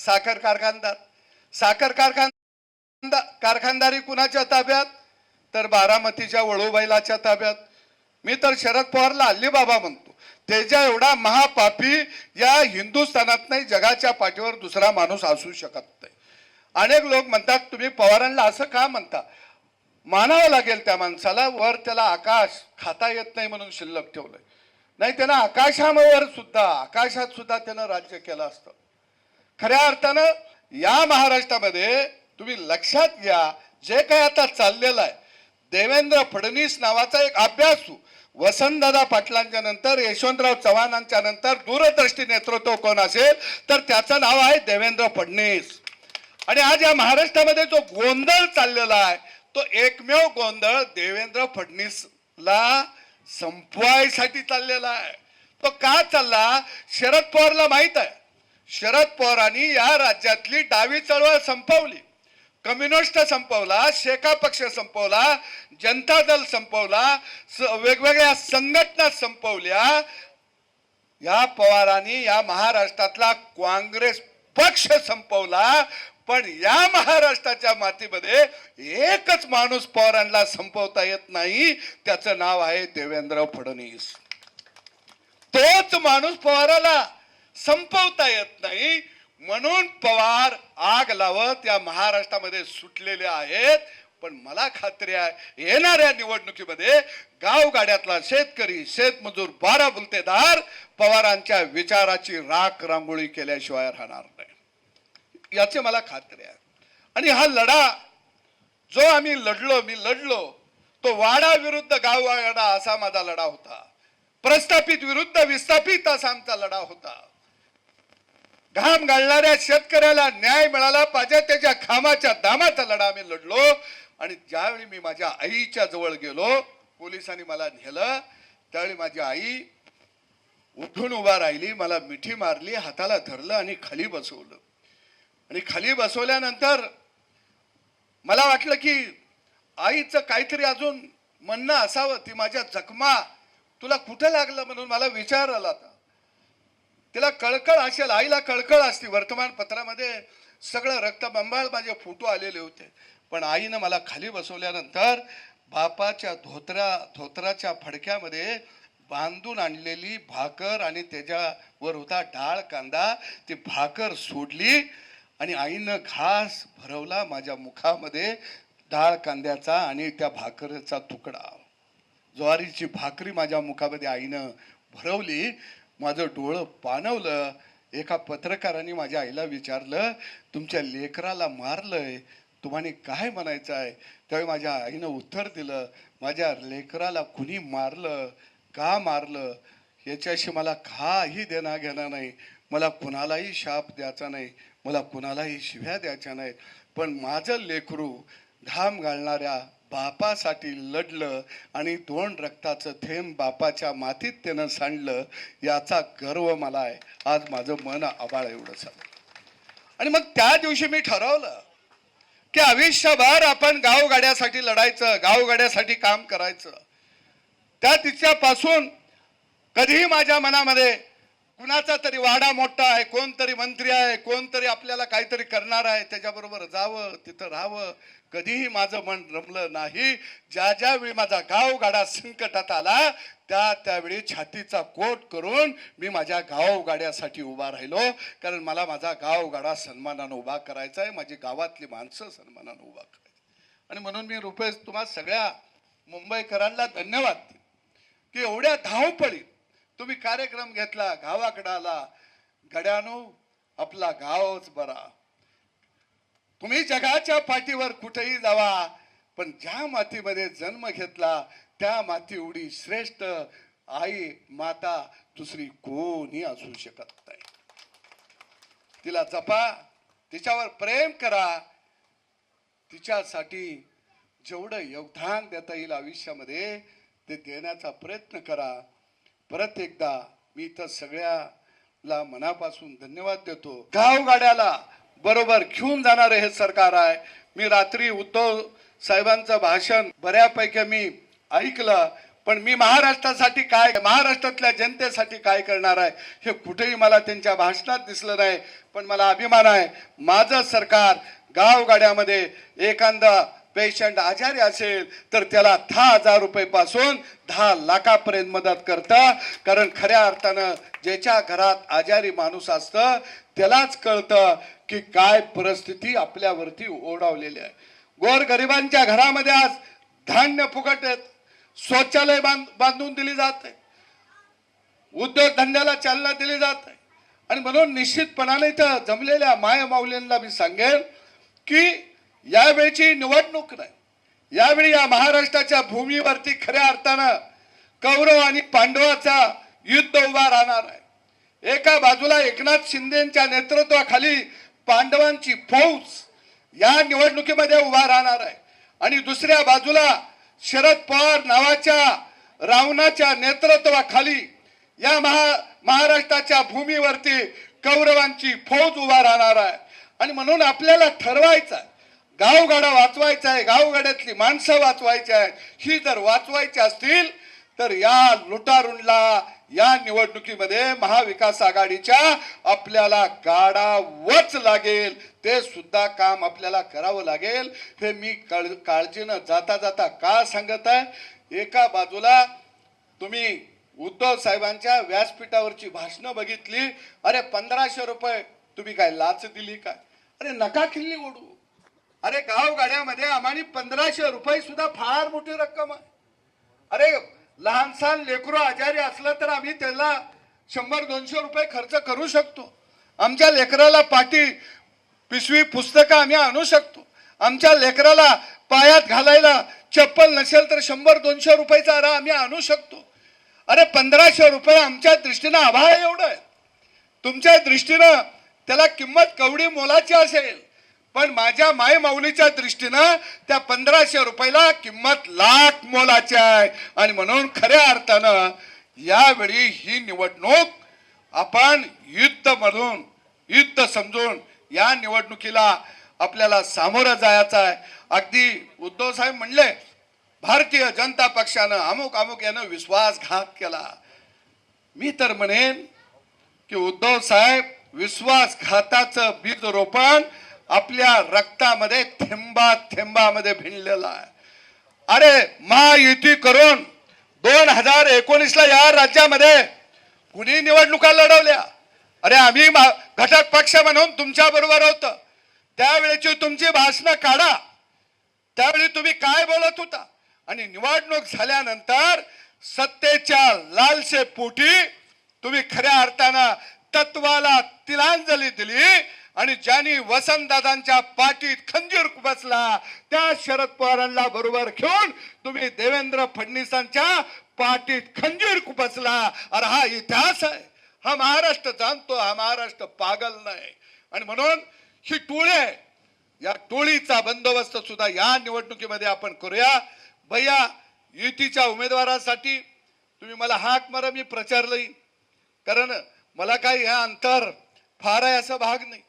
साखर कारखानदार. साखर कारखानदारी कुणाच्या ताब्यात? तर बारामतीच्या वळूबाईलाच्या ताब्यात. मी तर शरद पवारला अल्लीबाबा म्हणतो. त्याच्या एवढा महापापी या हिंदुस्थानात नाही, जगाच्या पाठीवर दुसरा माणूस असू शकत नाही. अनेक लोक म्हणतात तुम्ही पवारांना असं का म्हणता? मानावं लागेल त्या माणसाला. वर त्याला आकाश खाता येत नाही म्हणून शिल्लक ठेवलंय. नाही, त्यानं आकाशात सुद्धा त्यानं राज्य केलं असतं. खऱ्या अर्थानं या महाराष्ट्रामध्ये तुम्ही लक्षात घ्या, जे काय आता चाललेलं आहे, देवेंद्र फडणवीस नावाचा एक अभ्यासू, वसंतदादा पाटलांच्या नंतर यशवंतराव चव्हाणांच्या नंतर दूरदृष्टी नेतृत्व कोण असेल तर त्याचं नाव आहे देवेंद्र फडणवीस. आणि आज या महाराष्ट्रामध्ये जो गोंधळ चाललेला आहे, तो एकमेव गोंधळ देवेंद्र फडणवीसला संपवायसाठी चाललेला आहे. तो का चालला? शरद पवारला माहित आहे. शरद पवारांनी या राज्यातली डावी चळवळ संपवली, कम्युनिस्ट संपवला, शेका पक्ष संपवला, जनता दल संपवला, वेगवेगळ्या संघटना संपवल्या. या पवारांनी या महाराष्ट्रातला काँग्रेस पक्ष संपवला. पण या महाराष्ट्राच्या मातीमध्ये एकच माणूस पवारांना संपवता येत नाही, त्याचं नाव आहे देवेंद्र फडणवीस. तोच माणूस पवाराला संपवता येत नाही, म्हणून पवार आग लावत या महाराष्ट्रामध्ये सुटलेले आहेत. पण मला खात्री आहे येणाऱ्या निवडणुकीमध्ये गावगाड्यातला शेतकरी, शेतमजूर, बारा बुलतेदार पवारांच्या विचाराची राख रांगोळी केल्याशिवाय राहणार नाही, याची मला खात्री आहे. आणि हा लढा जो मी लढलो तो वाडा विरुद्ध गाववाडा असा माझा लढा होता. प्रस्थापित विरुद्ध विस्थापित असा आमचा लढा होता. घाम गाळणाऱ्या शेतकऱ्याला न्याय मिळाला पाहिजे, त्याच्या घामाच्या दामाचा लढा आम्ही लढलो. आणि ज्यावेळी मी माझ्या आईच्या जवळ गेलो, पोलिसांनी मला नेलं, त्यावेळी माझी आई उठून उभा राहिली, मला मिठी मारली, हाताला धरलं आणि खाली बसवलं. आणि खाली बसवल्यानंतर मला वाटलं की आईचं काहीतरी अजून म्हणणं असावं. ती माझ्या जखमा तुला कुठं लागलं म्हणून मला विचारला. तिला कळकळ असेल, आईला कळकळ असते. वर्तमानपत्रामध्ये सगळं रक्तबंबाळ माझे फोटो आलेले होते. पण आईनं मला खाली बसवल्यानंतर बापाच्या धोत्राच्या फडक्यामध्ये बांधून आणलेली भाकर आणि त्याच्यावर होता डाळ कांदा, ती भाकर सोडली आणि आईनं घास भरवला माझ्या मुखामध्ये, डाळ कांद्याचा आणि त्या भाकरीचा तुकडा, ज्वारीची भाकरी माझ्या मुखामध्ये आईनं भरवली. माझं डोळं पाणवलं. एका पत्रकाराने माझ्या आईला विचारलं, तुमच्या लेकराला मारलंय, तुम्हाला काय म्हणायचं आहे? त्यावेळी माझ्या आईनं उत्तर दिलं, माझ्या लेकराला कुणी मारलं, का मारलं याच्याशी मला काही देणं घेणं नाही. मला कुणालाही शाप द्यायचा नाही, मला कुणालाही शिव्या द्यायच्या नाहीत. पण माझं लेकरू घाम गाळणाऱ्या बापासाठी लढलं आणि 2 रक्ताचं थेंब बापाच्या मातीत त्यानं सांडलं, याचा गर्व मला आहे. आज माझं मन आबाळ एवढं झालं. आणि मग त्या दिवशी मी ठरवलं की आयुष्यभर आपण गावगाड्यासाठी लढायचं, गावगाड्यासाठी काम करायचं. त्या दिवसापासून कधीही माझ्या मनामध्ये कुणाचा तरी वाडा मोठा आहे, कोणतरी मंत्री आहे, कोणतरी आपल्याला काहीतरी करणार आहे, त्याच्याबरोबर जावं, तिथं राहावं, कधीही माझं मन रमलं नाही. ज्यावेळी माझा गावगाडा संकटात आला त्यावेळी छातीचा कोट करून मी माझ्या गावगाड्यासाठी उभा राहिलो. कारण मला माझा गावगाडा सन्मानानं उभा करायचा आहे, माझी गावातली माणसं सन्मानानं उभा करायची. आणि म्हणून मी रुपेश तुम्हा सगळ्या मुंबईकरांना धन्यवाद देईन की एवढ्या धावपळीत तुम्ही कार्यक्रम घेतला, गावाकडे आला. गड्यानो, आपला गावच बरा. तुम्ही जगाच्या पाठीवर कुठेही जावा, पण ज्या मातीमध्ये जन्म घेतला त्या माती एवढी श्रेष्ठ आई माता दुसरी कोणी असू शकत नाही. तिला जपा, तिच्यावर प्रेम करा, तिच्यासाठी जेवढं योगदान देता येईल आयुष्यामध्ये ते देण्याचा प्रयत्न करा. परत एकदा मी इथं सगळ्याला मनापासून धन्यवाद देतो. गावगाड्याला बरोबर घेऊन जाणार हे सरकार आहे. मी रात्री उद्धव साहेबांचं भाषण बऱ्यापैकी मी ऐकलं, पण मी महाराष्ट्रासाठी काय, महाराष्ट्रातल्या जनतेसाठी काय करणार आहे हे कुठेही मला त्यांच्या भाषणात दिसलं नाही. पण मला अभिमान आहे, माझं सरकार गावगाड्यामध्ये एखादा पेशंट आजारी असेल तर त्याला 10,000 रुपये पासून 10 लाखापर्यंत मदत करतं. कारण खऱ्या अर्थानं ज्याच्या घरात आजारी माणूस असतं त्यालाच कळतं की काय परिस्थिती आपल्यावरती ओढावलेली आहे. गोरगरिबांच्या घरामध्ये आज धान्य फुकट आहेत, शौचालय बांधून दिली जाते, उद्योगधंद्याला चालना दिली जाते. आणि म्हणून निश्चितपणाने इथं जमलेल्या मायमाऊलींना मी सांगेन की यावेळची निवडणूक नाही, यावेळी या महाराष्ट्राच्या भूमीवरती खऱ्या अर्थानं कौरव आणि पांडवाचा युद्ध उभा राहणार आहे. एका बाजूला एकनाथ शिंदेच्या नेतृत्वाखाली पांडवांची फौज या निवडणुकीमध्ये उभा राहणार आहे आणि दुसऱ्या बाजूला शरद पवार नावाच्या रावणाच्या नेतृत्वाखाली या महाराष्ट्राच्या भूमीवरती कौरवांची फौज उभा राहणार आहे. आणि म्हणून आपल्याला ठरवायचं आहे, गावगाडा वाचवायचा आहे, गावगाड्यातली माणसं वाचवायची आहेत. ही जर वाचवायची असतील तर या लुटारूंला या निवडणुकीमध्ये महाविकास आघाडीच्या आपल्याला काढावंच लागेल. ते सुद्धा काम आपल्याला करावं लागेल. हे मी काळजीनं जाता जाता का सांगत आहे. एका बाजूला तुम्ही उद्धव साहेबांच्या व्यासपीठावरची भाषणं बघितली. अरे 1500 रुपये तुम्ही काय लाच दिली काय? अरे नका खिल्ली ओढू. अरे गावगाड्यामध्ये आम्हाला 1500 रुपये सुद्धा फार मोठी रक्कम आहे. अरे लहानसहान लेकरू आजारी असलं तर आम्ही त्याला 100-200 रुपये खर्च करू शकतो. आमच्या लेकराला पाटी पिशवी पुस्तकं आम्ही आणू शकतो. आमच्या लेकराला पायात घालायला चप्पल नसेल तर 100-200 रुपयाचा आम्ही आणू शकतो. अरे 1500 रुपये आमच्या दृष्टीनं आभाळ एवढं आहे. तुमच्या दृष्टीनं त्याला किंमत कवडी मोलाची असेल, पण माझ्या मायमाऊलीच्या दृष्टीनं त्या 1500 रुपयाला किंमत लाख मोलाची आहे. आणि म्हणून खऱ्या अर्थानं यावेळी ही निवडणूक आपण युद्ध समजून या निवडणुकीला आपल्याला सामोरं जायचं आहे. अगदी उद्धव साहेब म्हणले भारतीय जनता पक्षानं अमुक यानं विश्वासघात केला. मी तर म्हणेन की उद्धव साहेब विश्वासघाताचं बीज रोपण आपल्या रक्तामध्ये थेंबामध्ये भिनलेला आहे. अरे महायुती करून 2019ला या राज्यामध्ये कुणी निवडणुका लढवल्या? अरे आम्ही घटक पक्ष म्हणून तुमच्या बरोबर होतो. त्यावेळेची तुमची भाषणं काढा, त्यावेळी तुम्ही काय बोलत होता. आणि निवडणूक झाल्यानंतर सत्तेच्या लालसेपोटी तुम्ही खऱ्या अर्थानं तत्वाला तिलांजली दिली आणि ज्यांनी वसंतदादांच्या पाठीत खंजीर बसला त्या शरद पवारांना बरोबर घेऊन तुम्ही देवेंद्र फडणवीसांच्या पाठीत खंजीर खुपसला. अरे हा इतिहास आहे, हा महाराष्ट्र जाणतो, हा महाराष्ट्र पागल नाही. आणि म्हणून ही टोळी आहे, या टोळीचा बंदोबस्त सुद्धा या निवडणुकीमध्ये आपण करूया. भैया युतीच्या उमेदवारासाठी तुम्ही मला हाक मारा, मी प्रचारला येईन. कारण मला काही ह्या अंतर फार आहे असा भाग नाही.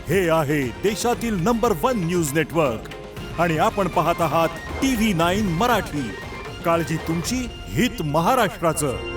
हे आहे देशातील नंबर 1 न्यूज नेटवर्क आणि आपण पाहत आहात TV9 मराठी. काळजी तुमची, हित महाराष्ट्राचं.